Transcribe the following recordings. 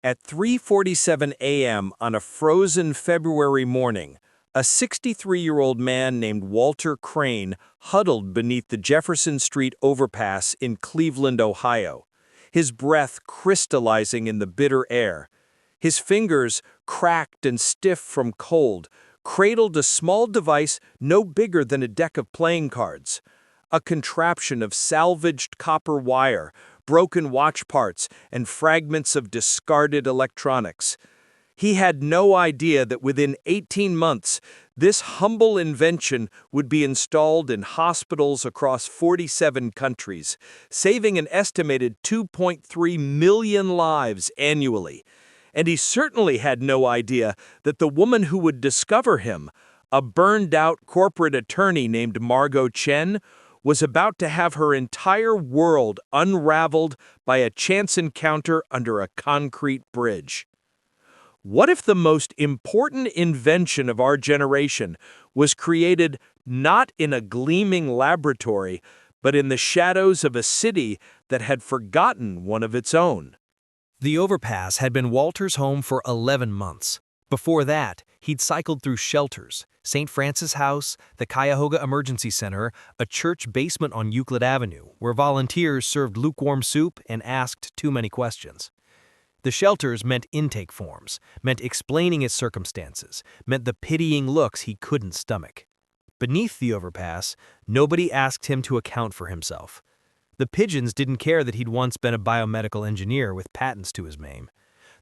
At 3:47 a.m. on a frozen February morning, a 63-year-old man named Walter Crane huddled beneath the Jefferson Street overpass in Cleveland, Ohio, his breath crystallizing in the bitter air. His fingers, cracked and stiff from cold, cradled a small device no bigger than a deck of playing cards, a contraption of salvaged copper wire, broken watch parts, and fragments of discarded electronics. He had no idea that within 18 months, this humble invention would be installed in hospitals across 47 countries, saving an estimated 2.3 million lives annually. And he certainly had no idea that the woman who would discover him, a burned-out corporate attorney named Margot Chen, was about to have her entire world unraveled by a chance encounter under a concrete bridge. What if the most important invention of our generation was created not in a gleaming laboratory, but in the shadows of a city that had forgotten one of its own? The overpass had been Walter's home for 11 months. Before that, he'd cycled through shelters, St. Francis House, the Cuyahoga Emergency Center, a church basement on Euclid Avenue, where volunteers served lukewarm soup and asked too many questions. The shelters meant intake forms, meant explaining his circumstances, meant the pitying looks he couldn't stomach. Beneath the overpass, nobody asked him to account for himself. The pigeons didn't care that he'd once been a biomedical engineer with patents to his name.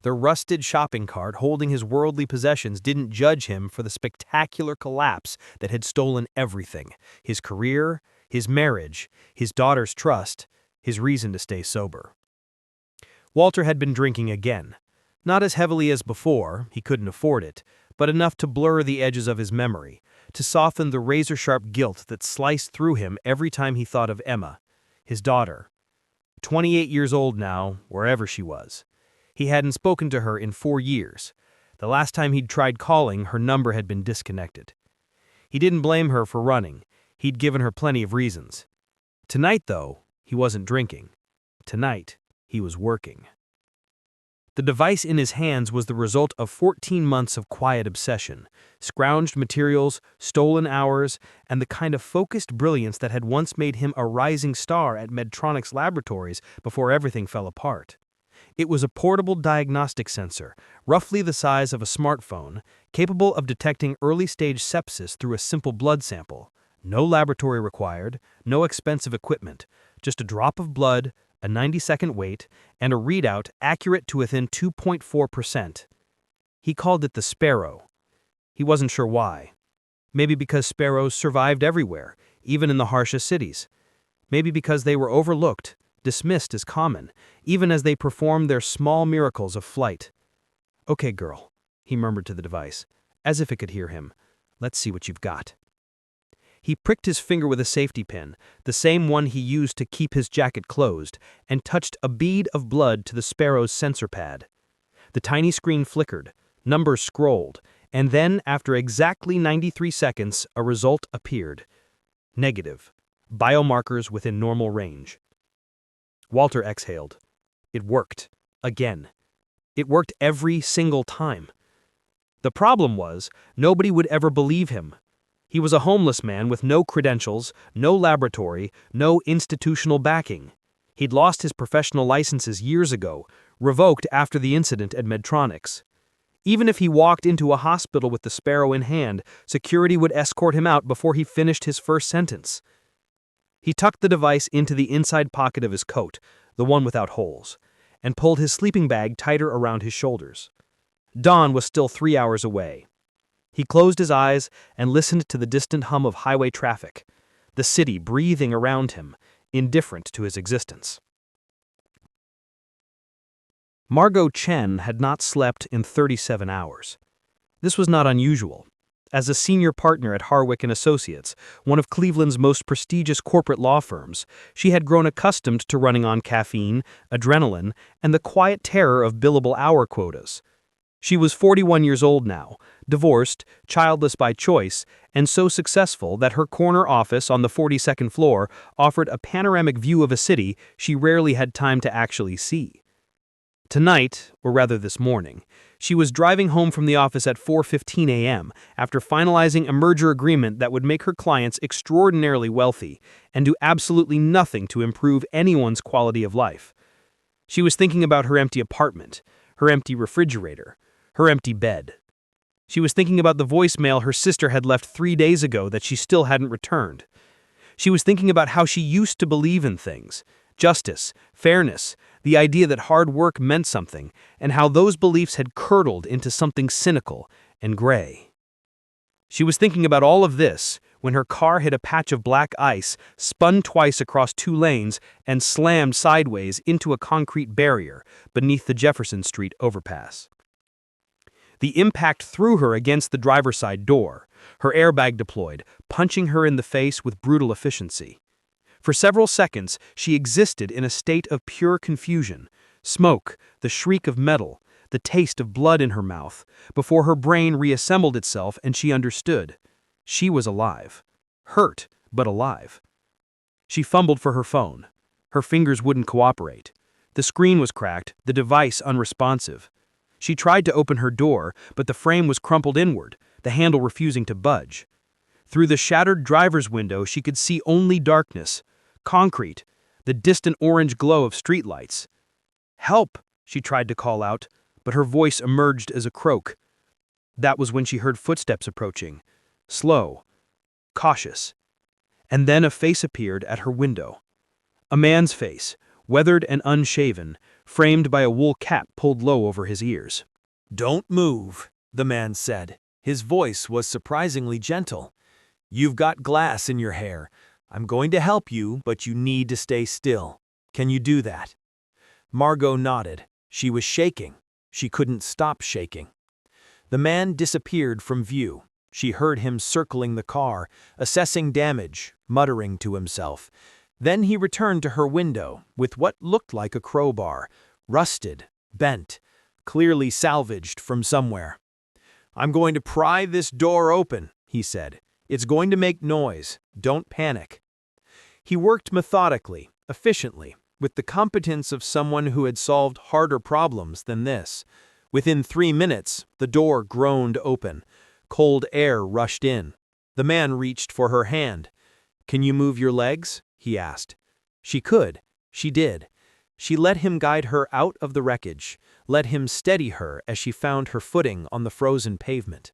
The rusted shopping cart holding his worldly possessions didn't judge him for the spectacular collapse that had stolen everything: his career, his marriage, his daughter's trust, his reason to stay sober. Walter had been drinking again. Not as heavily as before, he couldn't afford it, but enough to blur the edges of his memory, to soften the razor-sharp guilt that sliced through him every time he thought of Emma, his daughter. 28 years old now, wherever she was. He hadn't spoken to her in 4 years. The last time he'd tried calling, her number had been disconnected. He didn't blame her for running. He'd given her plenty of reasons. Tonight, though, he wasn't drinking. Tonight, he was working. The device in his hands was the result of 14 months of quiet obsession, scrounged materials, stolen hours, and the kind of focused brilliance that had once made him a rising star at Medtronic's laboratories before everything fell apart. It was a portable diagnostic sensor, roughly the size of a smartphone, capable of detecting early-stage sepsis through a simple blood sample. No laboratory required, no expensive equipment, just a drop of blood, a 90-second wait, and a readout accurate to within 2.4%. He called it the Sparrow. He wasn't sure why. Maybe because sparrows survived everywhere, even in the harshest cities. Maybe because they were overlooked, dismissed as common, even as they performed their small miracles of flight. "Okay, girl," he murmured to the device, as if it could hear him. "Let's see what you've got." He pricked his finger with a safety pin, the same one he used to keep his jacket closed, and touched a bead of blood to the sparrow's sensor pad. The tiny screen flickered, numbers scrolled, and then, after exactly 93 seconds, a result appeared. Negative. Biomarkers within normal range. Walter exhaled. It worked. Again. It worked every single time. The problem was, nobody would ever believe him. He was a homeless man with no credentials, no laboratory, no institutional backing. He'd lost his professional licenses years ago, revoked after the incident at Medtronic's. Even if he walked into a hospital with the Sparrow in hand, security would escort him out before he finished his first sentence. He tucked the device into the inside pocket of his coat, the one without holes, and pulled his sleeping bag tighter around his shoulders. Dawn was still 3 hours away. He closed his eyes and listened to the distant hum of highway traffic, the city breathing around him, indifferent to his existence. Margot Chen had not slept in 37 hours. This was not unusual. As a senior partner at Harwick & Associates, one of Cleveland's most prestigious corporate law firms, she had grown accustomed to running on caffeine, adrenaline, and the quiet terror of billable hour quotas. She was 41 years old now, divorced, childless by choice, and so successful that her corner office on the 42nd floor offered a panoramic view of a city she rarely had time to actually see. Tonight, or rather this morning, she was driving home from the office at 4:15 a.m. after finalizing a merger agreement that would make her clients extraordinarily wealthy and do absolutely nothing to improve anyone's quality of life. She was thinking about her empty apartment, her empty refrigerator, her empty bed. She was thinking about the voicemail her sister had left 3 days ago that she still hadn't returned. She was thinking about how she used to believe in things: justice, fairness, the idea that hard work meant something, and how those beliefs had curdled into something cynical and gray. She was thinking about all of this when her car hit a patch of black ice, spun twice across 2 lanes, and slammed sideways into a concrete barrier beneath the Jefferson Street overpass. The impact threw her against the driver's side door, her airbag deployed, punching her in the face with brutal efficiency. For several seconds, she existed in a state of pure confusion: smoke, the shriek of metal, the taste of blood in her mouth, before her brain reassembled itself and she understood. She was alive. Hurt, but alive. She fumbled for her phone. Her fingers wouldn't cooperate. The screen was cracked, the device unresponsive. She tried to open her door, but the frame was crumpled inward, the handle refusing to budge. Through the shattered driver's window, she could see only darkness, concrete, the distant orange glow of streetlights. "Help!" she tried to call out, but her voice emerged as a croak. That was when she heard footsteps approaching, slow, cautious. And then a face appeared at her window. A man's face, weathered and unshaven, framed by a wool cap pulled low over his ears. "Don't move," the man said. His voice was surprisingly gentle. "You've got glass in your hair. I'm going to help you, but you need to stay still. Can you do that?" Margot nodded. She was shaking. She couldn't stop shaking. The man disappeared from view. She heard him circling the car, assessing damage, muttering to himself. Then he returned to her window with what looked like a crowbar, rusted, bent, clearly salvaged from somewhere. "I'm going to pry this door open," he said. "It's going to make noise. Don't panic." He worked methodically, efficiently, with the competence of someone who had solved harder problems than this. Within 3 minutes, the door groaned open. Cold air rushed in. The man reached for her hand. "Can you move your legs?" he asked. She could. She did. She let him guide her out of the wreckage, let him steady her as she found her footing on the frozen pavement.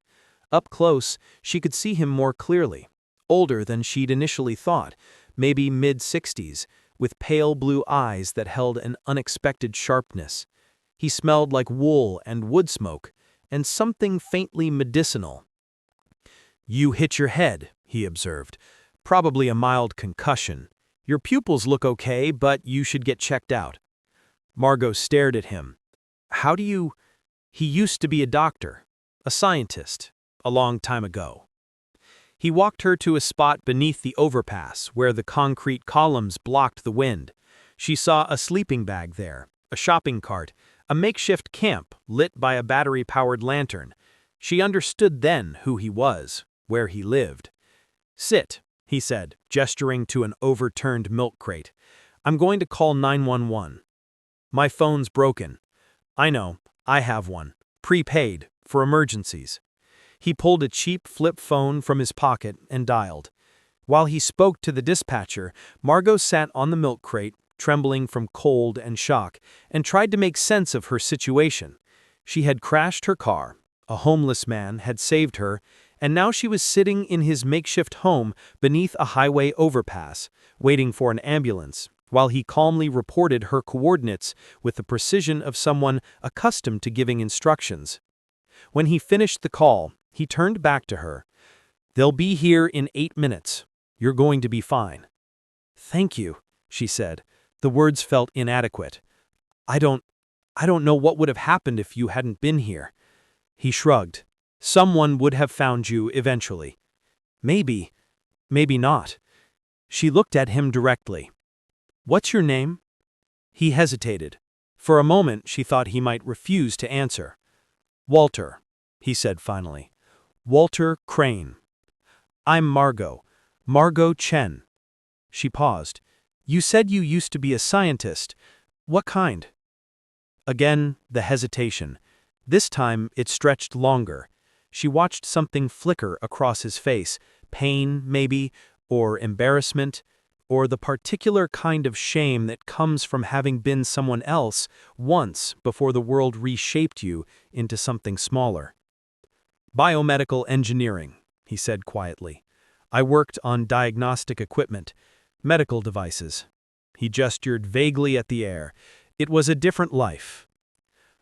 Up close, she could see him more clearly. Older than she'd initially thought, maybe mid-60s, with pale blue eyes that held an unexpected sharpness. He smelled like wool and wood smoke, and something faintly medicinal. "You hit your head," he observed. "Probably a mild concussion. Your pupils look okay, but you should get checked out." Margot stared at him. "How do you—" He used to be a doctor, a scientist, a long time ago. He walked her to a spot beneath the overpass where the concrete columns blocked the wind. She saw a sleeping bag there, a shopping cart, a makeshift camp lit by a battery-powered lantern. She understood then who he was, where he lived. "Sit," he said, gesturing to an overturned milk crate. "I'm going to call 911. My phone's broken." "I know, I have one. Prepaid, for emergencies." He pulled a cheap flip phone from his pocket and dialed. While he spoke to the dispatcher, Margot sat on the milk crate, trembling from cold and shock, and tried to make sense of her situation. She had crashed her car, a homeless man had saved her, and now she was sitting in his makeshift home beneath a highway overpass, waiting for an ambulance, while he calmly reported her coordinates with the precision of someone accustomed to giving instructions. When he finished the call, he turned back to her. "They'll be here in 8 minutes. You're going to be fine." "Thank you," she said. The words felt inadequate. I don't know what would have happened if you hadn't been here." He shrugged. "Someone would have found you eventually." Maybe not." She looked at him directly. "What's your name?" He hesitated. For a moment, she thought he might refuse to answer. "Walter," he said finally. "Walter Crane." "I'm Margot Chen." She paused. "You said you used to be a scientist. What kind?" Again, the hesitation. This time, it stretched longer. She watched something flicker across his face, pain, maybe, or embarrassment, or the particular kind of shame that comes from having been someone else once before the world reshaped you into something smaller. Biomedical engineering, he said quietly. I worked on diagnostic equipment, medical devices. He gestured vaguely at the air. It was a different life.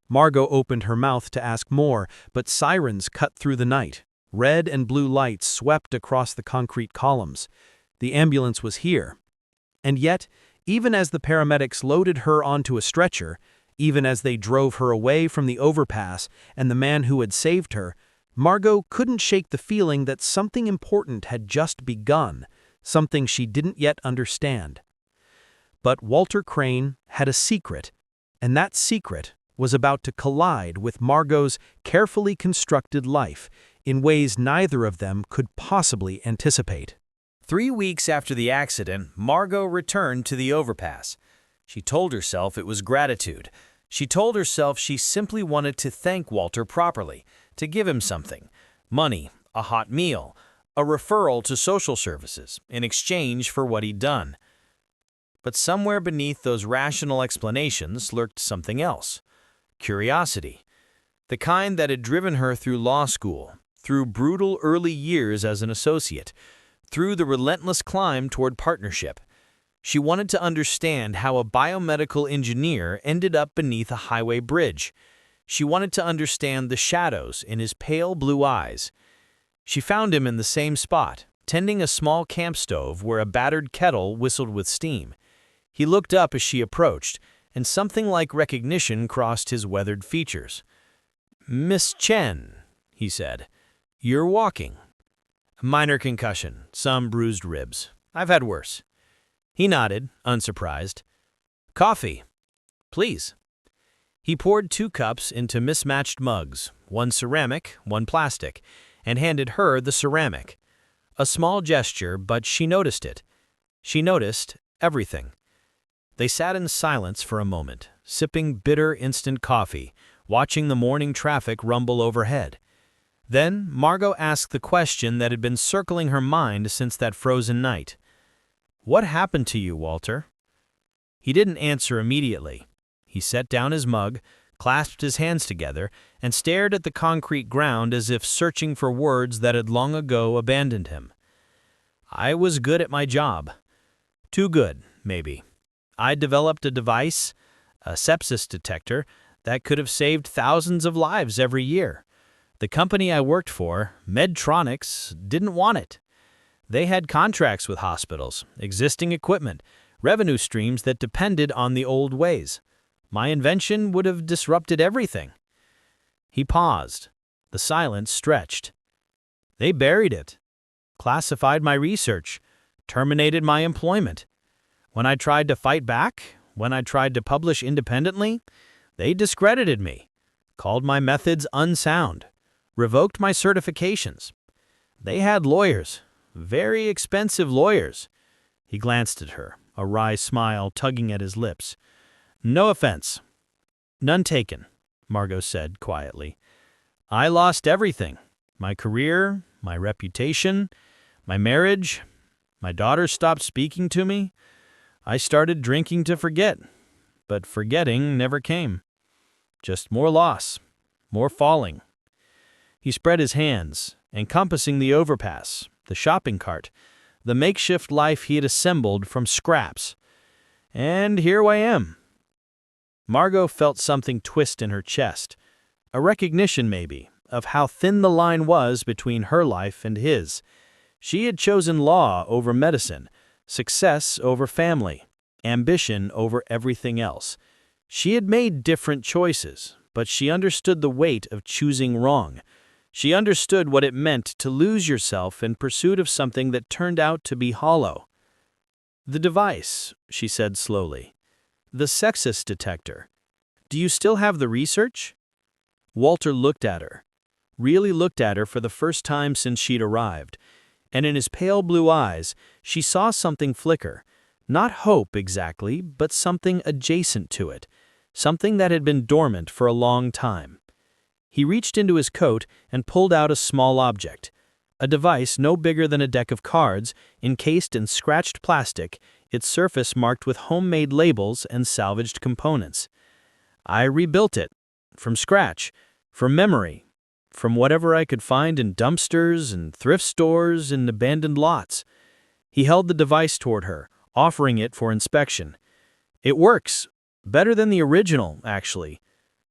Margot opened her mouth to ask more, but sirens cut through the night. Red and blue lights swept across the concrete columns. The ambulance was here. And yet, even as the paramedics loaded her onto a stretcher, even as they drove her away from the overpass and the man who had saved her, Margot couldn't shake the feeling that something important had just begun, something she didn't yet understand. But Walter Crane had a secret, and that secret was about to collide with Margot's carefully constructed life in ways neither of them could possibly anticipate. 3 weeks after the accident, Margot returned to the overpass. She told herself it was gratitude. She told herself she simply wanted to thank Walter properly, to give him something: money, a hot meal, a referral to social services in exchange for what he'd done. But somewhere beneath those rational explanations lurked something else: curiosity. The kind that had driven her through law school, through brutal early years as an associate, through the relentless climb toward partnership. She wanted to understand how a biomedical engineer ended up beneath a highway bridge. She wanted to understand the shadows in his pale blue eyes. She found him in the same spot, tending a small camp stove where a battered kettle whistled with steam. He looked up as she approached, and something like recognition crossed his weathered features. "Miss Chen," he said, "you're walking." "Minor concussion, some bruised ribs. I've had worse." He nodded, unsurprised. "Coffee, please." He poured 2 cups into mismatched mugs, one ceramic, one plastic, and handed her the ceramic. A small gesture, but she noticed it. She noticed everything. They sat in silence for a moment, sipping bitter instant coffee, watching the morning traffic rumble overhead. Then Margot asked the question that had been circling her mind since that frozen night. "What happened to you, Walter?" He didn't answer immediately. He set down his mug, clasped his hands together, and stared at the concrete ground as if searching for words that had long ago abandoned him. "I was good at my job. Too good, maybe. I developed a device, a sepsis detector, that could have saved thousands of lives every year. The company I worked for, Medtronics, didn't want it. They had contracts with hospitals, existing equipment, revenue streams that depended on the old ways. My invention would have disrupted everything." He paused. The silence stretched. "They buried it, classified my research, terminated my employment. When I tried to fight back, when I tried to publish independently, they discredited me, called my methods unsound, revoked my certifications. They had lawyers, very expensive lawyers." He glanced at her, a wry smile tugging at his lips. "No offense." "None taken," Margot said quietly. "I lost everything. My career, my reputation, my marriage. My daughter stopped speaking to me. I started drinking to forget, but forgetting never came. Just more loss, more falling." He spread his hands, encompassing the overpass, the shopping cart, the makeshift life he had assembled from scraps. "And here I am." Margot felt something twist in her chest, a recognition maybe of how thin the line was between her life and his. She had chosen law over medicine, success over family, ambition over everything else. She had made different choices, but she understood the weight of choosing wrong. She understood what it meant to lose yourself in pursuit of something that turned out to be hollow. "The device," she said slowly. "The sepsis detector. Do you still have the research?" Walter looked at her, really looked at her for the first time since she'd arrived, and in his pale blue eyes she saw something flicker. Not hope exactly, but something adjacent to it. something that had been dormant for a long time. He reached into his coat and pulled out a small object, a device no bigger than a deck of cards, encased in scratched plastic, its surface marked with homemade labels and salvaged components. I rebuilt it, from scratch, from memory, from whatever I could find in dumpsters and thrift stores and abandoned lots. He held the device toward her, offering it for inspection. It works, better than the original, actually,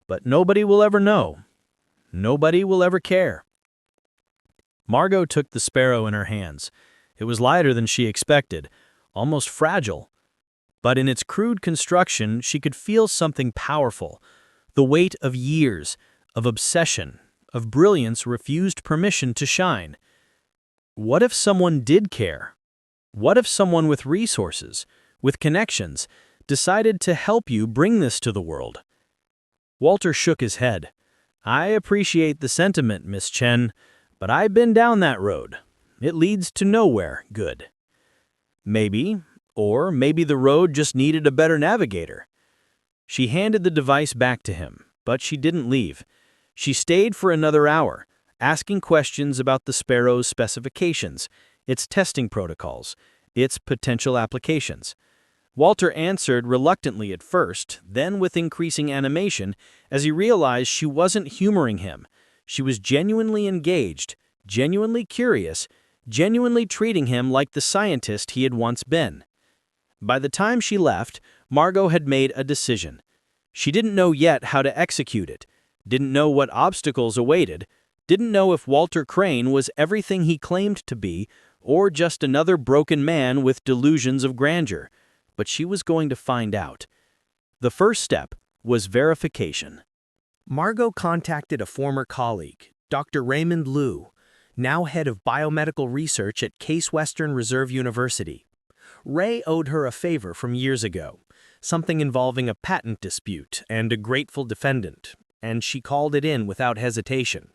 but nobody will ever know. Nobody will ever care. Margot took the sparrow in her hands. It was lighter than she expected, almost fragile. But in its crude construction, she could feel something powerful. The weight of years, of obsession, of brilliance refused permission to shine. What if someone did care? What if someone with resources, with connections, decided to help you bring this to the world? Walter shook his head. I appreciate the sentiment, Miss Chen, but I've been down that road. It leads to nowhere good. Maybe the road just needed a better navigator. She handed the device back to him, but she didn't leave. She stayed for another hour, asking questions about the sparrow's specifications, its testing protocols, its potential applications. Walter answered reluctantly at first, then with increasing animation, as he realized she wasn't humoring him. She was genuinely engaged, genuinely curious, genuinely treating him like the scientist he had once been. By the time she left, Margot had made a decision. She didn't know yet how to execute it, didn't know what obstacles awaited, didn't know if Walter Crane was everything he claimed to be, or just another broken man with delusions of grandeur. But she was going to find out. The first step was verification. Margot contacted a former colleague, Dr. Raymond Liu, now head of biomedical research at Case Western Reserve University. Ray owed her a favor from years ago, something involving a patent dispute and a grateful defendant, and she called it in without hesitation.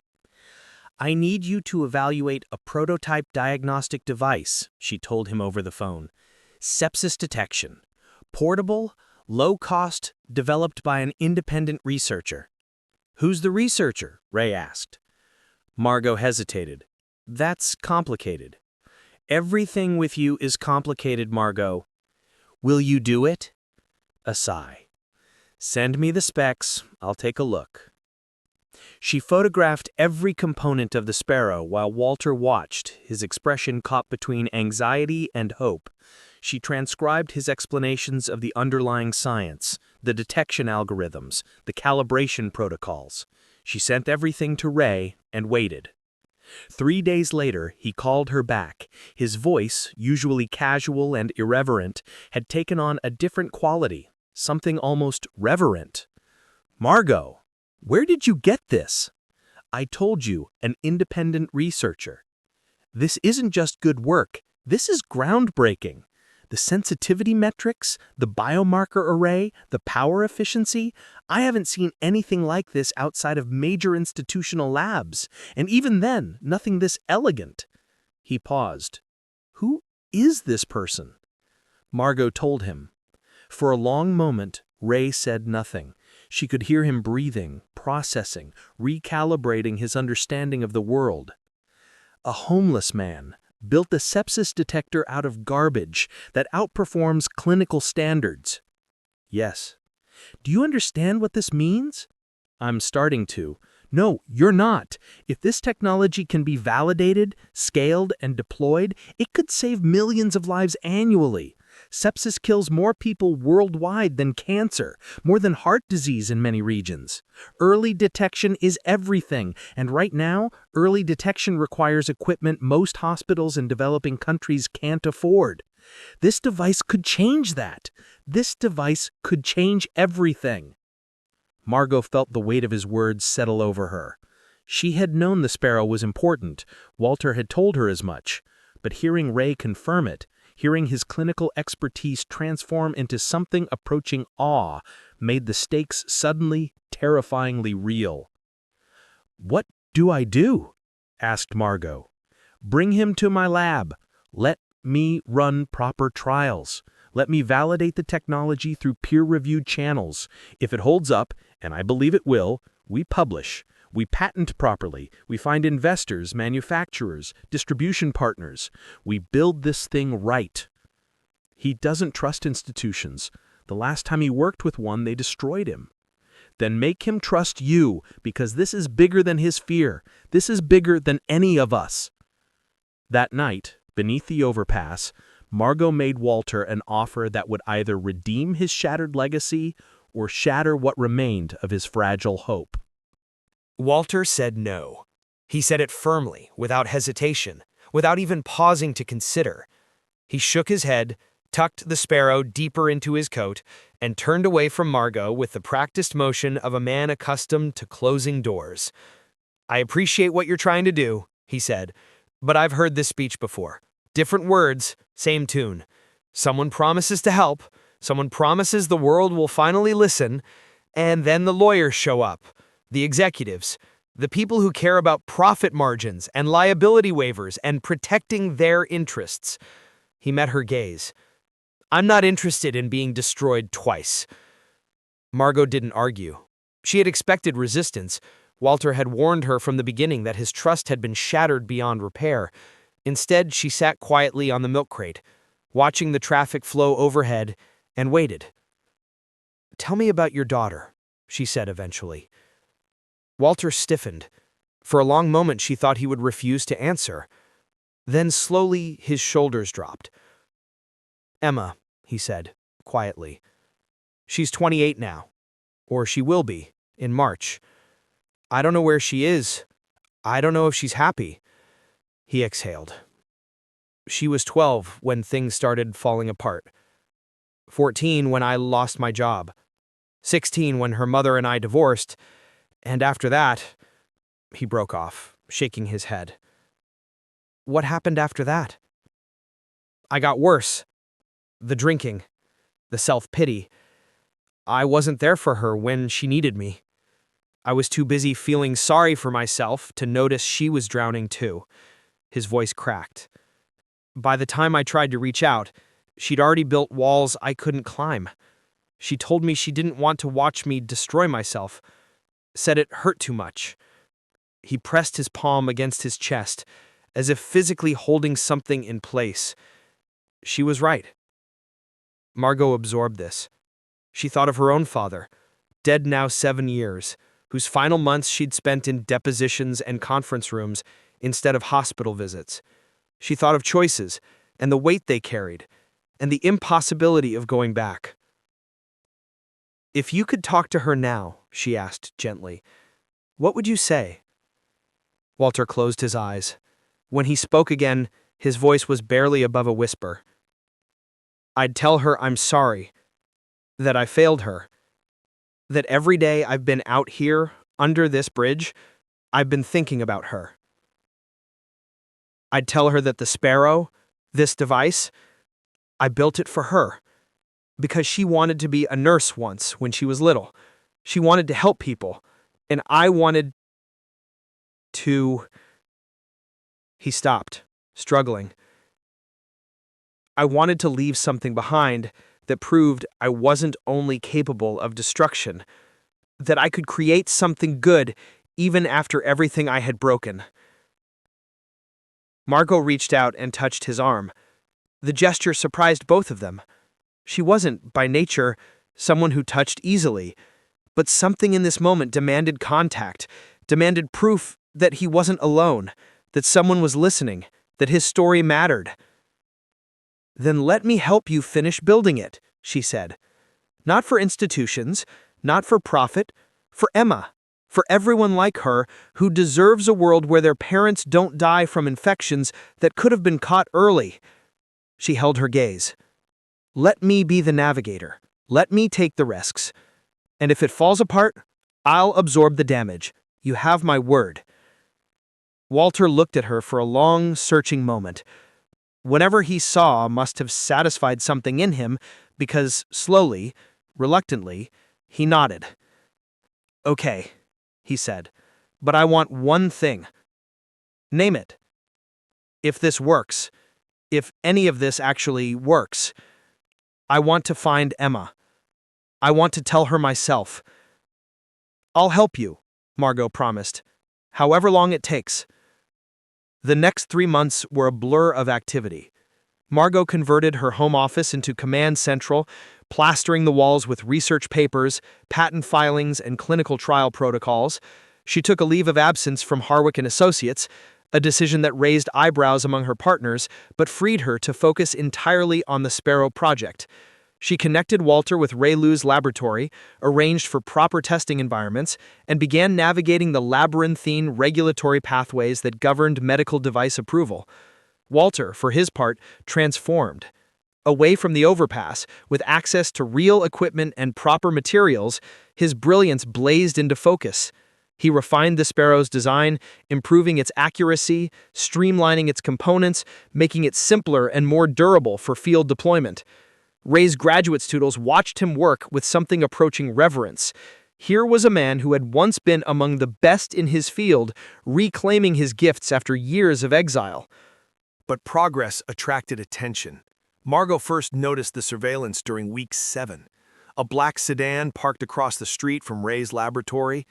I need you to evaluate a prototype diagnostic device, she told him over the phone. Sepsis detection. Portable, low cost, developed by an independent researcher. Who's the researcher? Ray asked. Margot hesitated. That's complicated. Everything with you is complicated, Margot. Will you do it? A sigh. Send me the specs. I'll take a look. She photographed every component of the sparrow while Walter watched, his expression caught between anxiety and hope. She transcribed his explanations of the underlying science, the detection algorithms, the calibration protocols. She sent everything to Ray and waited. 3 days later, he called her back. His voice, usually casual and irreverent, had taken on a different quality, something almost reverent. Margot, where did you get this? I told you, an independent researcher. This isn't just good work. This is groundbreaking. The sensitivity metrics, the biomarker array, the power efficiency, I haven't seen anything like this outside of major institutional labs, and even then, nothing this elegant. He paused. Who is this person? Margot told him. For a long moment, Ray said nothing. She could hear him breathing, processing, recalibrating his understanding of the world. A homeless man built a sepsis detector out of garbage that outperforms clinical standards. Yes. Do you understand what this means? I'm starting to. No, you're not. If this technology can be validated, scaled, and deployed, it could save millions of lives annually. Sepsis kills more people worldwide than cancer, more than heart disease in many regions. Early detection is everything, and right now, early detection requires equipment most hospitals in developing countries can't afford. This device could change that. This device could change everything. Margot felt the weight of his words settle over her. She had known the sparrow was important. Walter had told her as much. But hearing Ray confirm it, hearing his clinical expertise transform into something approaching awe, made the stakes suddenly, terrifyingly real. What do I do? Asked Margot. Bring him to my lab. Let me run proper trials. Let me validate the technology through peer-reviewed channels. If it holds up, and I believe it will, we publish. We patent properly. We find investors, manufacturers, distribution partners. We build this thing right. He doesn't trust institutions. The last time he worked with one, they destroyed him. Then make him trust you, because this is bigger than his fear. This is bigger than any of us. That night, beneath the overpass, Margot made Walter an offer that would either redeem his shattered legacy or shatter what remained of his fragile hope. Walter said no. He said it firmly, without hesitation, without even pausing to consider. He shook his head, tucked the sparrow deeper into his coat, and turned away from Margot with the practiced motion of a man accustomed to closing doors. "I appreciate what you're trying to do," he said, "but I've heard this speech before. Different words, same tune. Someone promises to help, someone promises the world will finally listen, and then the lawyers show up, the executives, the people who care about profit margins and liability waivers and protecting their interests." He met her gaze. "I'm not interested in being destroyed twice." Margot didn't argue. She had expected resistance. Walter had warned her from the beginning that his trust had been shattered beyond repair. Instead, she sat quietly on the milk crate, watching the traffic flow overhead, and waited. "Tell me about your daughter," she said eventually. Walter stiffened. For a long moment, she thought he would refuse to answer. Then slowly, his shoulders dropped. "Emma," he said, quietly. "She's 28 now. Or she will be, in March. I don't know where she is. I don't know if she's happy." He exhaled. "She was 12 when things started falling apart. 14 when I lost my job. 16 when her mother and I divorced. And after that..." He broke off, shaking his head. "What happened after that?" "I got worse. The drinking. The self-pity. I wasn't there for her when she needed me. I was too busy feeling sorry for myself to notice she was drowning too." His voice cracked. "By the time I tried to reach out, she'd already built walls I couldn't climb. She told me she didn't want to watch me destroy myself. Said it hurt too much." He pressed his palm against his chest, as if physically holding something in place. She was right. Margot absorbed this. She thought of her own father, dead now 7 years, whose final months she'd spent in depositions and conference rooms instead of hospital visits. She thought of choices and the weight they carried, and the impossibility of going back. "If you could talk to her now," she asked gently, "what would you say?" Walter closed his eyes. When he spoke again, his voice was barely above a whisper. "I'd tell her I'm sorry, that I failed her, that every day I've been out here, under this bridge, I've been thinking about her. I'd tell her that the sparrow, this device, I built it for her, because she wanted to be a nurse once when she was little. She wanted to help people, and I wanted to..." He stopped, struggling. "I wanted to leave something behind that proved I wasn't only capable of destruction, that I could create something good even after everything I had broken." Margot reached out and touched his arm. The gesture surprised both of them. She wasn't, by nature, someone who touched easily, but something in this moment demanded contact, demanded proof that he wasn't alone, that someone was listening, that his story mattered. "Then let me help you finish building it," she said. "Not for institutions, not for profit, for Emma, for everyone like her who deserves a world where their parents don't die from infections that could have been caught early." She held her gaze. "Let me be the navigator. Let me take the risks. And if it falls apart, I'll absorb the damage. You have my word." Walter looked at her for a long, searching moment. Whatever he saw must have satisfied something in him, because slowly, reluctantly, he nodded. "Okay," he said, "but I want one thing." "Name it." "If this works, if any of this actually works." I want to find Emma. I want to tell her myself. I'll help you, Margot promised, however long it takes. The next 3 months were a blur of activity. Margot converted her home office into Command Central, plastering the walls with research papers, patent filings, and clinical trial protocols. She took a leave of absence from Harwick & Associates, a decision that raised eyebrows among her partners, but freed her to focus entirely on the Sparrow project. She connected Walter with Ray Liu's laboratory, arranged for proper testing environments, and began navigating the labyrinthine regulatory pathways that governed medical device approval. Walter, for his part, transformed. Away from the overpass, with access to real equipment and proper materials, his brilliance blazed into focus. He refined the Sparrow's design, improving its accuracy, streamlining its components, making it simpler and more durable for field deployment. Ray's graduate students watched him work with something approaching reverence. Here was a man who had once been among the best in his field, reclaiming his gifts after years of exile. But progress attracted attention. Margot first noticed the surveillance during week 7. A black sedan parked across the street from Ray's laboratory,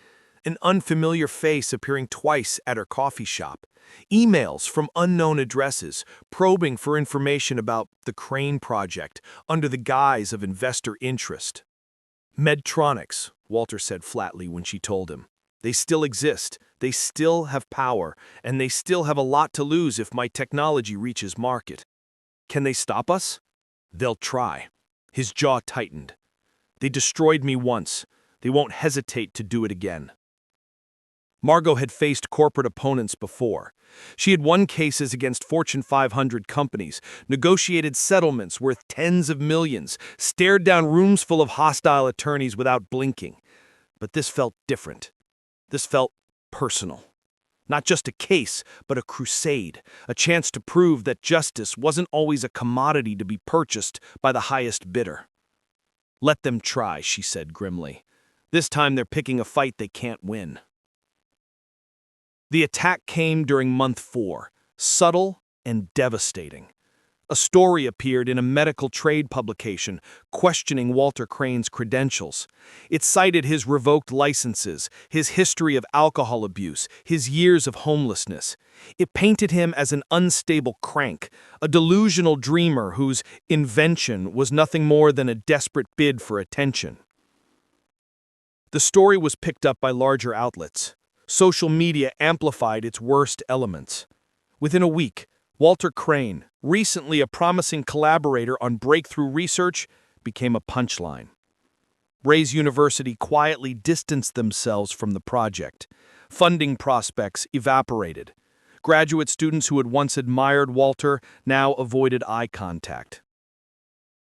an unfamiliar face appearing twice at her coffee shop, emails from unknown addresses probing for information about the Crane project under the guise of investor interest. Medtronics, Walter said flatly when she told him. They still exist, they still have power, and they still have a lot to lose if my technology reaches market. Can they stop us? They'll try. His jaw tightened. They destroyed me once. They won't hesitate to do it again. Margot had faced corporate opponents before. She had won cases against Fortune 500 companies, negotiated settlements worth tens of millions, stared down rooms full of hostile attorneys without blinking. But this felt different. This felt personal. Not just a case, but a crusade, a chance to prove that justice wasn't always a commodity to be purchased by the highest bidder. Let them try, she said grimly. This time they're picking a fight they can't win. The attack came during month 4, subtle and devastating. A story appeared in a medical trade publication questioning Walter Crane's credentials. It cited his revoked licenses, his history of alcohol abuse, his years of homelessness. It painted him as an unstable crank, a delusional dreamer whose invention was nothing more than a desperate bid for attention. The story was picked up by larger outlets. Social media amplified its worst elements. Within a week, Walter Crane, recently a promising collaborator on breakthrough research, became a punchline. Ray's University quietly distanced themselves from the project. Funding prospects evaporated. Graduate students who had once admired Walter now avoided eye contact.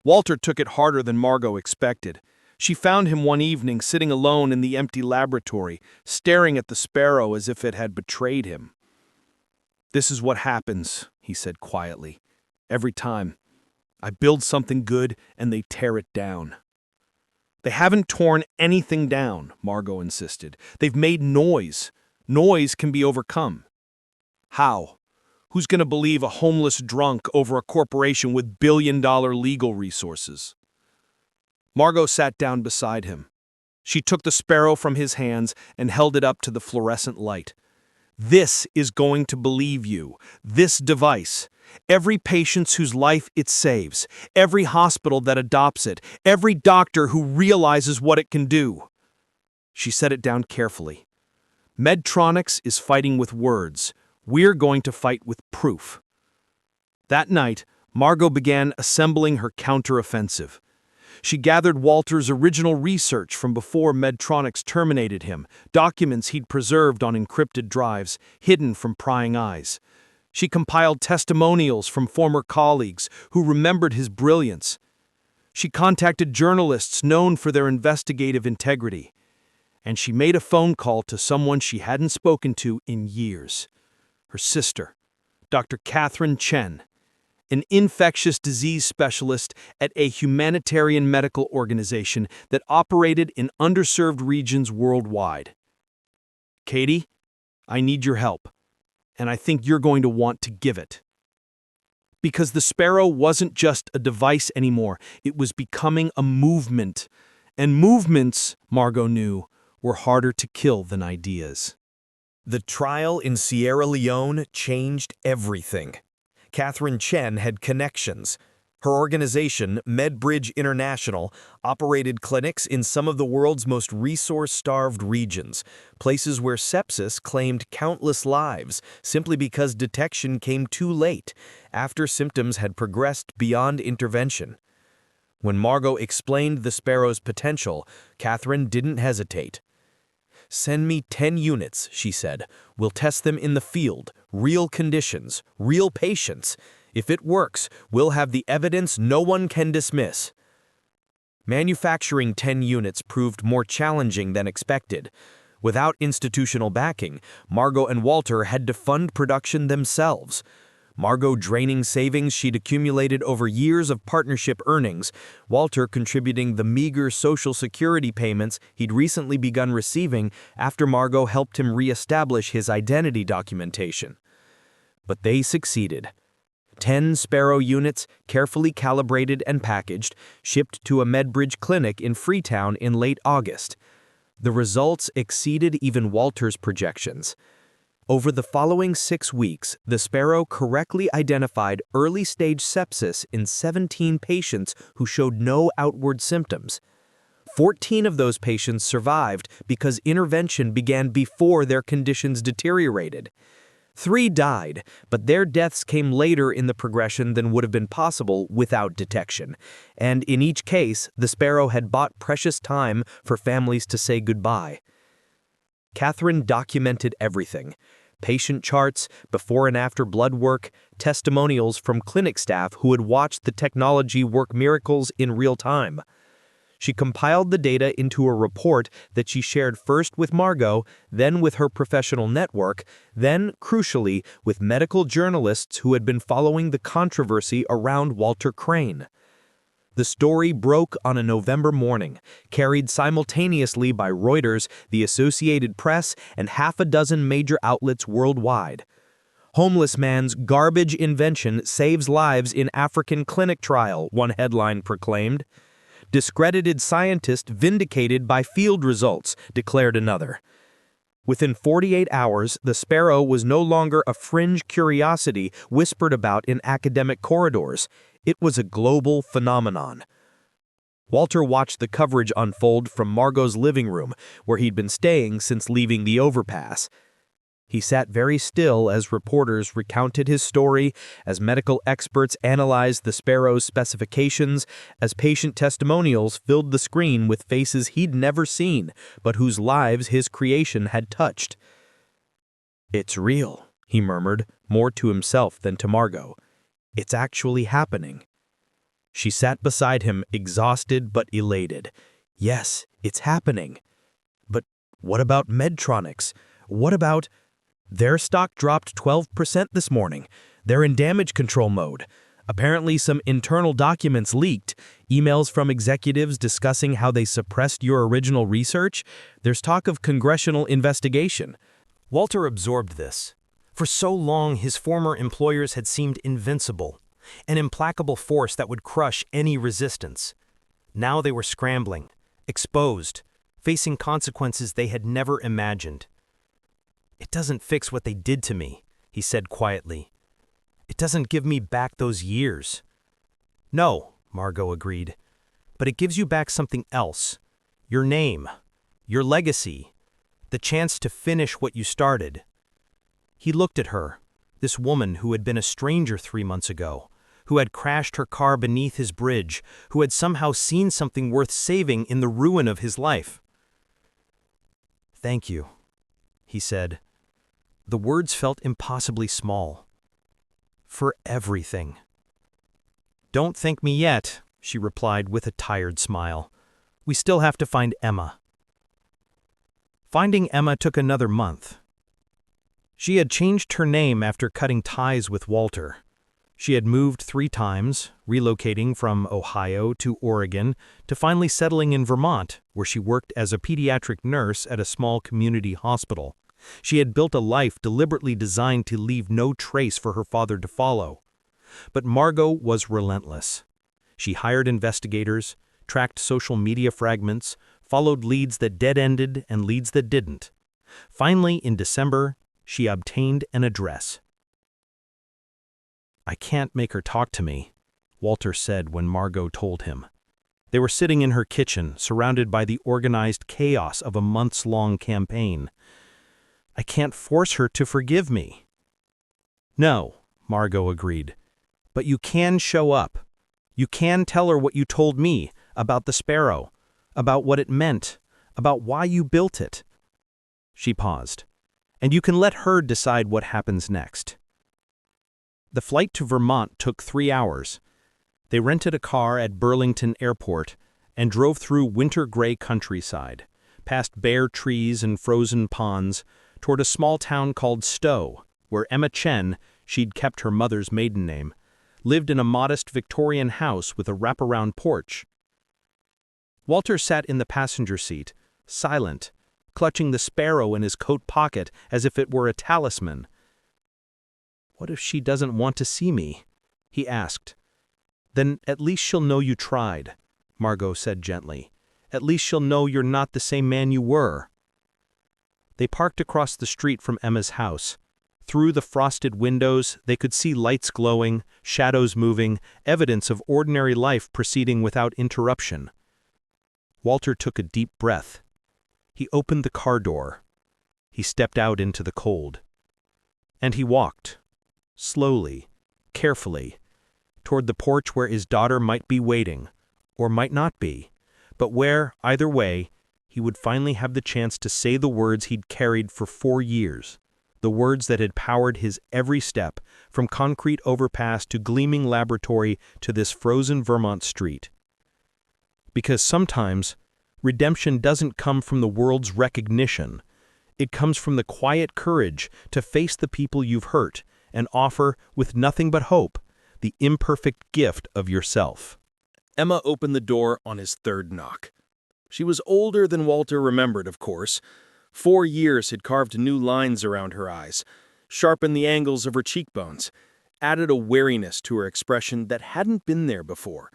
Walter took it harder than Margot expected. She found him one evening sitting alone in the empty laboratory, staring at the Sparrow as if it had betrayed him. "This is what happens," he said quietly. "Every time. I build something good and they tear it down." "They haven't torn anything down," Margot insisted. "They've made noise. Noise can be overcome." "How? Who's going to believe a homeless drunk over a corporation with billion-dollar legal resources?" Margot sat down beside him. She took the Sparrow from his hands and held it up to the fluorescent light. "This is going to believe you. This device. Every patient whose life it saves. Every hospital that adopts it. Every doctor who realizes what it can do." She set it down carefully. "Medtronics is fighting with words. We're going to fight with proof." That night, Margot began assembling her counteroffensive. She gathered Walter's original research from before Medtronics terminated him, documents he'd preserved on encrypted drives, hidden from prying eyes. She compiled testimonials from former colleagues who remembered his brilliance. She contacted journalists known for their investigative integrity. And she made a phone call to someone she hadn't spoken to in years. Her sister, Dr. Catherine Chen, an infectious disease specialist at a humanitarian medical organization that operated in underserved regions worldwide. "Katie, I need your help, and I think you're going to want to give it." Because the sparrow wasn't just a device anymore, it was becoming a movement. And movements, Margot knew, were harder to kill than ideas. The trial in Sierra Leone changed everything. Catherine Chen had connections. Her organization, MedBridge International, operated clinics in some of the world's most resource-starved regions, places where sepsis claimed countless lives simply because detection came too late, after symptoms had progressed beyond intervention. When Margot explained the sparrow's potential, Catherine didn't hesitate. "Send me 10 units," she said. "We'll test them in the field, real conditions, real patients. If it works, we'll have the evidence no one can dismiss." Manufacturing 10 units proved more challenging than expected. Without institutional backing, Margot and Walter had to fund production themselves. Margot draining savings she'd accumulated over years of partnership earnings, Walter contributing the meager Social Security payments he'd recently begun receiving after Margot helped him re-establish his identity documentation. But they succeeded. 10 Sparrow units, carefully calibrated and packaged, shipped to a MedBridge clinic in Freetown in late August. The results exceeded even Walter's projections. Over the following 6 weeks, the Sparrow correctly identified early-stage sepsis in 17 patients who showed no outward symptoms. 14 of those patients survived because intervention began before their conditions deteriorated. 3 died, but their deaths came later in the progression than would have been possible without detection. And in each case, the Sparrow had bought precious time for families to say goodbye. Catherine documented everything. Patient charts, before and after blood work, testimonials from clinic staff who had watched the technology work miracles in real time. She compiled the data into a report that she shared first with Margot, then with her professional network, then, crucially, with medical journalists who had been following the controversy around Walter Crane. The story broke on a November morning, carried simultaneously by Reuters, the Associated Press, and half a dozen major outlets worldwide. "Homeless man's garbage invention saves lives in African clinic trial," one headline proclaimed. "Discredited scientist vindicated by field results," declared another. Within 48 hours, the Sparrow was no longer a fringe curiosity whispered about in academic corridors. It was a global phenomenon. Walter watched the coverage unfold from Margot's living room, where he'd been staying since leaving the overpass. He sat very still as reporters recounted his story, as medical experts analyzed the Sparrow's specifications, as patient testimonials filled the screen with faces he'd never seen, but whose lives his creation had touched. "It's real," he murmured, more to himself than to Margot. "It's actually happening." She sat beside him, exhausted but elated. "Yes, it's happening. But what about Medtronics? What about—" "Their stock dropped 12% this morning. They're in damage control mode. Apparently some internal documents leaked, emails from executives discussing how they suppressed your original research. There's talk of congressional investigation." Walter absorbed this. For so long, his former employers had seemed invincible, an implacable force that would crush any resistance. Now they were scrambling, exposed, facing consequences they had never imagined. "It doesn't fix what they did to me," he said quietly. "It doesn't give me back those years." "No," Margot agreed, "but it gives you back something else. Your name, your legacy, the chance to finish what you started." He looked at her, this woman who had been a stranger 3 months ago, who had crashed her car beneath his bridge, who had somehow seen something worth saving in the ruin of his life. "Thank you," he said. The words felt impossibly small. "For everything." "Don't thank me yet," she replied with a tired smile. "We still have to find Emma." Finding Emma took another month. She had changed her name after cutting ties with Walter. She had moved 3 times, relocating from Ohio to Oregon to finally settling in Vermont, where she worked as a pediatric nurse at a small community hospital. She had built a life deliberately designed to leave no trace for her father to follow. But Margot was relentless. She hired investigators, tracked social media fragments, followed leads that dead-ended and leads that didn't. Finally, in December, she obtained an address. "I can't make her talk to me," Walter said when Margot told him. They were sitting in her kitchen, surrounded by the organized chaos of a months-long campaign. "I can't force her to forgive me." "No," Margot agreed. "But you can show up. You can tell her what you told me about the sparrow, about what it meant, about why you built it." She paused. "And you can let her decide what happens next." The flight to Vermont took 3 hours. They rented a car at Burlington Airport and drove through winter-gray countryside, past bare trees and frozen ponds, toward a small town called Stowe, where Emma Chen, she'd kept her mother's maiden name, lived in a modest Victorian house with a wraparound porch. Walter sat in the passenger seat, silent, clutching the sparrow in his coat pocket as if it were a talisman. "What if she doesn't want to see me?" he asked. "Then at least she'll know you tried," Margot said gently. "At least she'll know you're not the same man you were." They parked across the street from Emma's house. Through the frosted windows, they could see lights glowing, shadows moving, evidence of ordinary life proceeding without interruption. Walter took a deep breath. He opened the car door. He stepped out into the cold. And he walked, slowly, carefully, toward the porch where his daughter might be waiting, or might not be, but where, either way, he would finally have the chance to say the words he'd carried for 4 years, the words that had powered his every step, from concrete overpass to gleaming laboratory to this frozen Vermont street. Because sometimes, redemption doesn't come from the world's recognition. It comes from the quiet courage to face the people you've hurt and offer, with nothing but hope, the imperfect gift of yourself. Emma opened the door on his third knock. She was older than Walter remembered, of course. 4 years had carved new lines around her eyes, sharpened the angles of her cheekbones, added a wariness to her expression that hadn't been there before.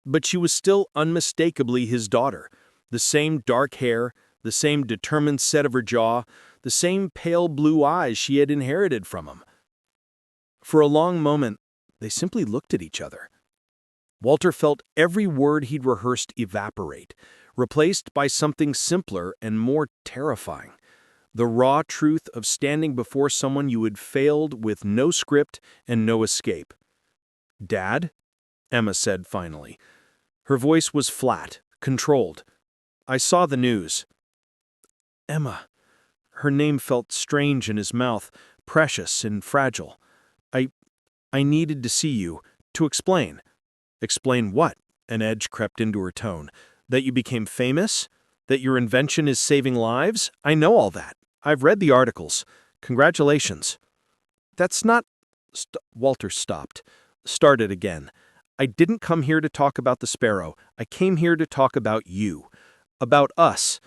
But she was still unmistakably his daughter, the same dark hair, the same determined set of her jaw, the same pale blue eyes she had inherited from him. For a long moment, they simply looked at each other. Walter felt every word he'd rehearsed evaporate, replaced by something simpler and more terrifying. The raw truth of standing before someone you had failed with no script and no escape. "Dad?" Emma said finally. Her voice was flat, controlled. "I saw the news." "Emma." Her name felt strange in his mouth, precious and fragile. I needed to see you, to explain." "Explain what?" An edge crept into her tone. "That you became famous? That your invention is saving lives? I know all that. I've read the articles. Congratulations." "That's not—" Walter stopped. Started again. "I didn't come here to talk about the sparrow. I came here to talk about you. About us.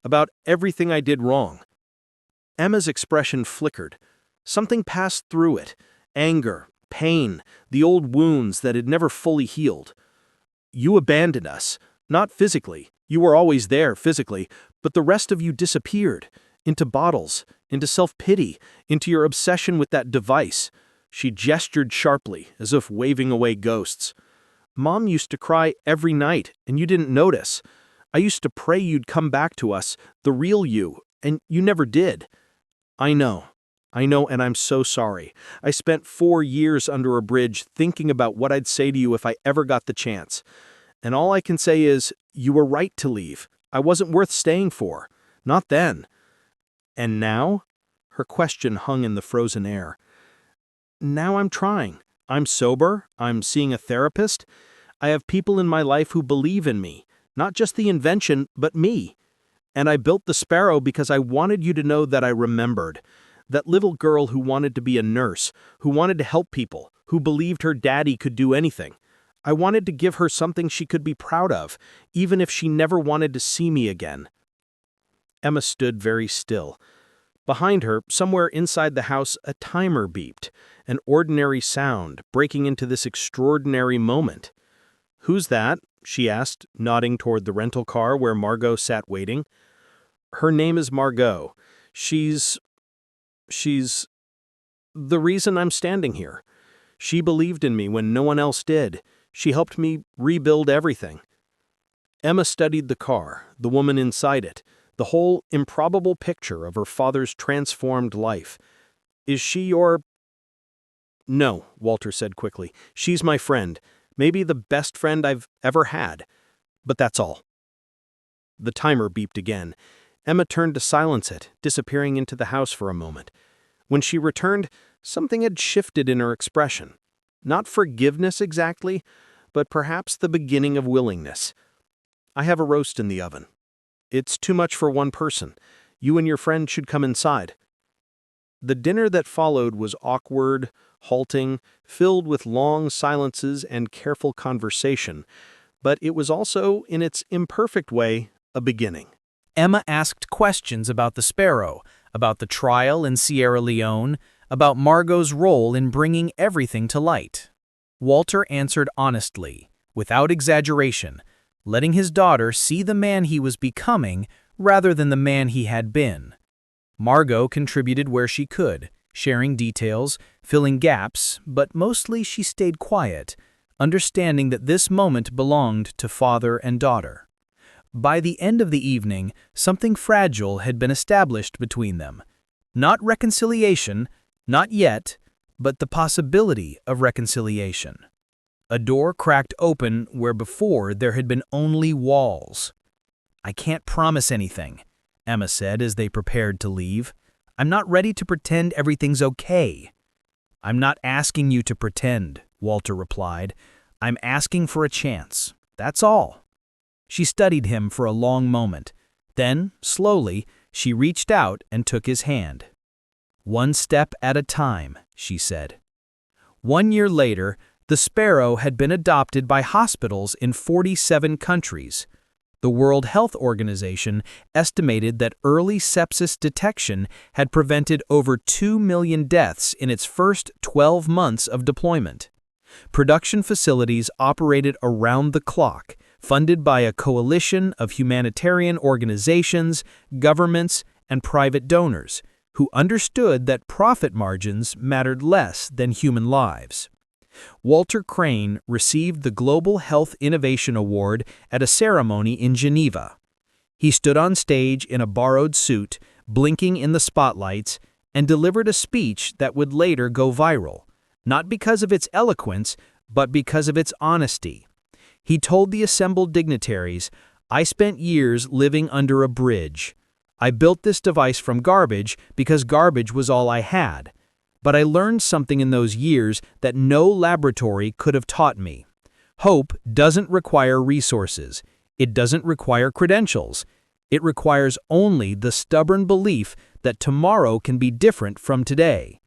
About everything I did wrong." Emma's expression flickered. Something passed through it. Anger, pain, the old wounds that had never fully healed. "You abandoned us. Not physically. You were always there physically, but the rest of you disappeared. Into bottles, into self-pity, into your obsession with that device." She gestured sharply, as if waving away ghosts. "Mom used to cry every night, and you didn't notice. I used to pray you'd come back to us, the real you, and you never did." I know, and I'm so sorry. I spent 4 years under a bridge thinking about what I'd say to you if I ever got the chance. And all I can say is, you were right to leave. I wasn't worth staying for. Not then." "And now?" Her question hung in the frozen air. "Now I'm trying. I'm sober. I'm seeing a therapist. I have people in my life who believe in me. Not just the invention, but me. And I built the sparrow because I wanted you to know that I remembered. That little girl who wanted to be a nurse, who wanted to help people, who believed her daddy could do anything. I wanted to give her something she could be proud of, even if she never wanted to see me again." Emma stood very still. Behind her, somewhere inside the house, a timer beeped, an ordinary sound breaking into this extraordinary moment. "Who's that?" she asked, nodding toward the rental car where Margot sat waiting. "Her name is Margot. She's the reason I'm standing here. She believed in me when no one else did. She helped me rebuild everything." Emma studied the car, the woman inside it, the whole improbable picture of her father's transformed life. "Is she your—" "No," Walter said quickly. "She's my friend, maybe the best friend I've ever had. But that's all." The timer beeped again. Emma turned to silence it, disappearing into the house for a moment. When she returned, something had shifted in her expression. Not forgiveness exactly, but perhaps the beginning of willingness. "I have a roast in the oven. It's too much for one person. You and your friend should come inside." The dinner that followed was awkward, halting, filled with long silences and careful conversation, but it was also, in its imperfect way, a beginning. Emma asked questions about the sparrow, about the trial in Sierra Leone, about Margot's role in bringing everything to light. Walter answered honestly, without exaggeration, letting his daughter see the man he was becoming rather than the man he had been. Margot contributed where she could, sharing details, filling gaps, but mostly she stayed quiet, understanding that this moment belonged to father and daughter. By the end of the evening, something fragile had been established between them. Not reconciliation, not yet, but the possibility of reconciliation. A door cracked open where before there had been only walls. "I can't promise anything," Emma said as they prepared to leave. "I'm not ready to pretend everything's okay." "I'm not asking you to pretend," Walter replied. "I'm asking for a chance. That's all." She studied him for a long moment. Then, slowly, she reached out and took his hand. "One step at a time," she said. 1 year later, the sparrow had been adopted by hospitals in 47 countries. The World Health Organization estimated that early sepsis detection had prevented over 2 million deaths in its first 12 months of deployment. Production facilities operated around the clock, funded by a coalition of humanitarian organizations, governments, and private donors, who understood that profit margins mattered less than human lives. Walter Crane received the Global Health Innovation Award at a ceremony in Geneva. He stood on stage in a borrowed suit, blinking in the spotlights, and delivered a speech that would later go viral, not because of its eloquence, but because of its honesty. He told the assembled dignitaries, "I spent years living under a bridge. I built this device from garbage because garbage was all I had. But I learned something in those years that no laboratory could have taught me. Hope doesn't require resources. It doesn't require credentials. It requires only the stubborn belief that tomorrow can be different from today."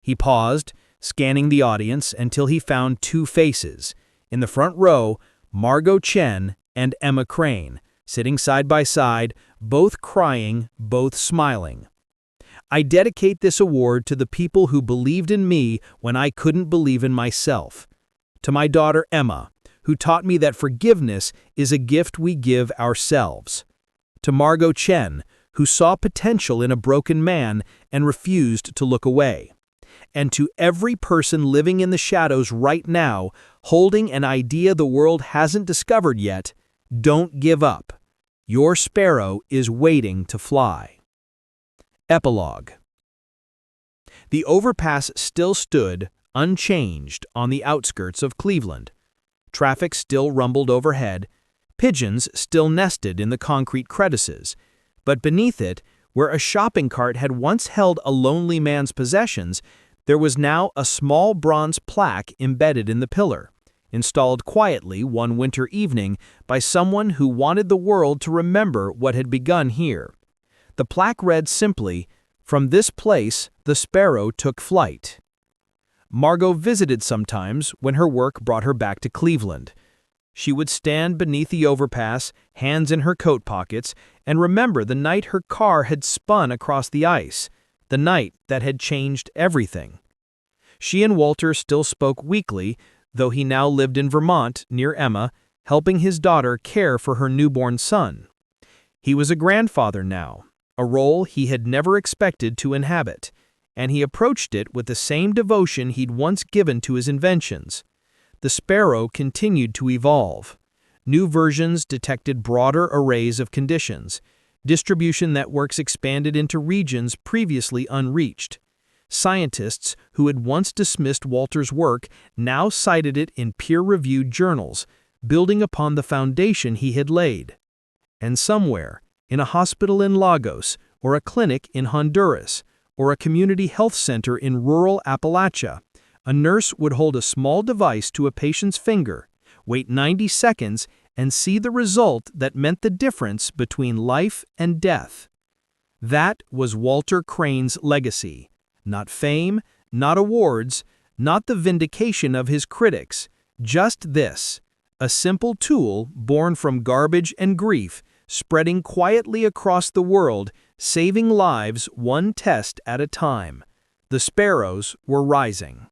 He paused, scanning the audience until he found two faces. In the front row, Margot Chen and Emma Crane, sitting side by side, both crying, both smiling. "I dedicate this award to the people who believed in me when I couldn't believe in myself. To my daughter Emma, who taught me that forgiveness is a gift we give ourselves. To Margot Chen, who saw potential in a broken man and refused to look away. And to every person living in the shadows right now, holding an idea the world hasn't discovered yet, don't give up. Your sparrow is waiting to fly." Epilogue. The overpass still stood, unchanged, on the outskirts of Cleveland. Traffic still rumbled overhead, pigeons still nested in the concrete crevices, but beneath it, where a shopping cart had once held a lonely man's possessions, there was now a small bronze plaque embedded in the pillar, installed quietly one winter evening by someone who wanted the world to remember what had begun here. The plaque read simply, "From this place, the sparrow took flight." Margot visited sometimes when her work brought her back to Cleveland. She would stand beneath the overpass, hands in her coat pockets, and remember the night her car had spun across the ice, the night that had changed everything. She and Walter still spoke weekly, though he now lived in Vermont near Emma, helping his daughter care for her newborn son. He was a grandfather now, a role he had never expected to inhabit, and he approached it with the same devotion he'd once given to his inventions. The Sparrow continued to evolve. New versions detected broader arrays of conditions. Distribution networks expanded into regions previously unreached. Scientists who had once dismissed Walter's work now cited it in peer-reviewed journals, building upon the foundation he had laid. And somewhere, in a hospital in Lagos, or a clinic in Honduras, or a community health center in rural Appalachia, a nurse would hold a small device to a patient's finger, wait 90 seconds, and see the result that meant the difference between life and death. That was Walter Crane's legacy. Not fame, not awards, not the vindication of his critics, just this, a simple tool born from garbage and grief, spreading quietly across the world, saving lives one test at a time. The sparrows were rising.